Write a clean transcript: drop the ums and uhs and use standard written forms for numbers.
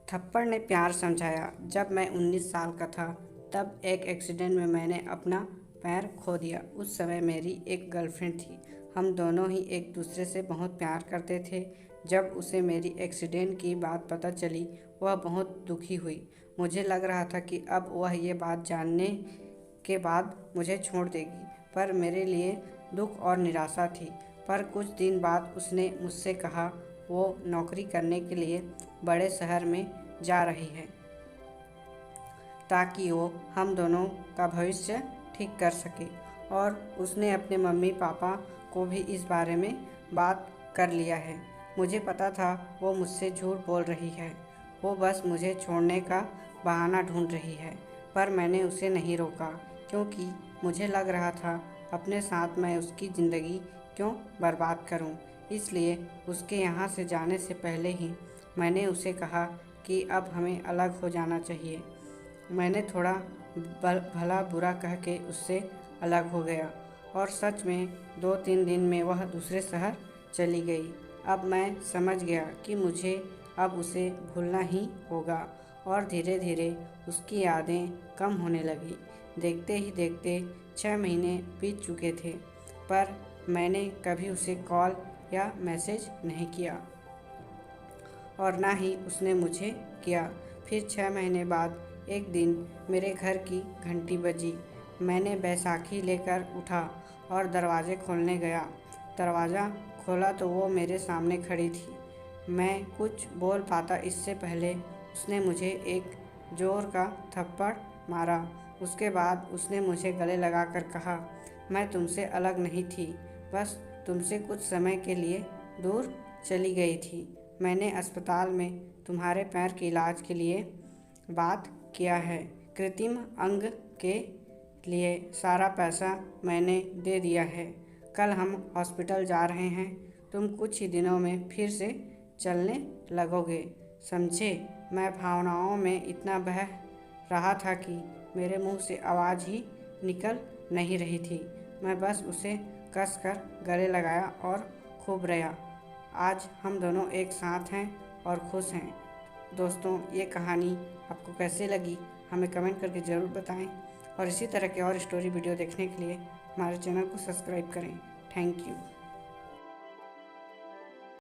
थप्पड़ ने प्यार समझाया। जब मैं 19 साल का था तब एक एक्सीडेंट में मैंने अपना पैर खो दिया। उस समय मेरी एक गर्लफ्रेंड थी। हम दोनों ही एक दूसरे से बहुत प्यार करते थे। जब उसे मेरी एक्सीडेंट की बात पता चली वह बहुत दुखी हुई। मुझे लग रहा था कि अब वह ये बात जानने के बाद मुझे छोड़ देगी, पर मेरे लिए दुख और निराशा थी। पर कुछ दिन बाद उसने मुझसे कहा वो नौकरी करने के लिए बड़े शहर में जा रही है ताकि वो हम दोनों का भविष्य ठीक कर सके। और उसने अपने मम्मी पापा को भी इस बारे में बात कर लिया है। मुझे पता था वो मुझसे झूठ बोल रही है, वो बस मुझे छोड़ने का बहाना ढूंढ रही है। पर मैंने उसे नहीं रोका, क्योंकि मुझे लग रहा था अपने साथ मैं उसकी ज़िंदगी क्यों बर्बाद करूं। इसलिए उसके यहाँ से जाने से पहले ही मैंने उसे कहा कि अब हमें अलग हो जाना चाहिए। मैंने थोड़ा भला बुरा कह के उससे अलग हो गया और सच में 2-3 दिन में वह दूसरे शहर चली गई। अब मैं समझ गया कि मुझे अब उसे भूलना ही होगा और धीरे धीरे उसकी यादें कम होने लगी। देखते ही देखते 6 महीने बीत चुके थे, पर मैंने कभी उसे कॉल या मैसेज नहीं किया और ना ही उसने मुझे किया। फिर 6 महीने बाद एक दिन मेरे घर की घंटी बजी। मैंने बैसाखी लेकर उठा और दरवाज़े खोलने गया। दरवाज़ा खोला तो वो मेरे सामने खड़ी थी। मैं कुछ बोल पाता इससे पहले उसने मुझे एक ज़ोर का थप्पड़ मारा। उसके बाद उसने मुझे गले लगाकर कहा, मैं तुमसे अलग नहीं थी, बस तुमसे कुछ समय के लिए दूर चली गई थी। मैंने अस्पताल में तुम्हारे पैर के इलाज के लिए बात किया है। कृत्रिम अंग के लिए सारा पैसा मैंने दे दिया है। कल हम हॉस्पिटल जा रहे हैं। तुम कुछ ही दिनों में फिर से चलने लगोगे, समझे? मैं भावनाओं में इतना बह रहा था कि मेरे मुंह से आवाज़ ही निकल नहीं रही थी। मैं बस उसे कसकर गले लगाया और खूब रोया। आज हम दोनों एक साथ हैं और खुश हैं। दोस्तों, ये कहानी आपको कैसे लगी हमें कमेंट करके ज़रूर बताएं और इसी तरह के और स्टोरी वीडियो देखने के लिए हमारे चैनल को सब्सक्राइब करें। Thank you.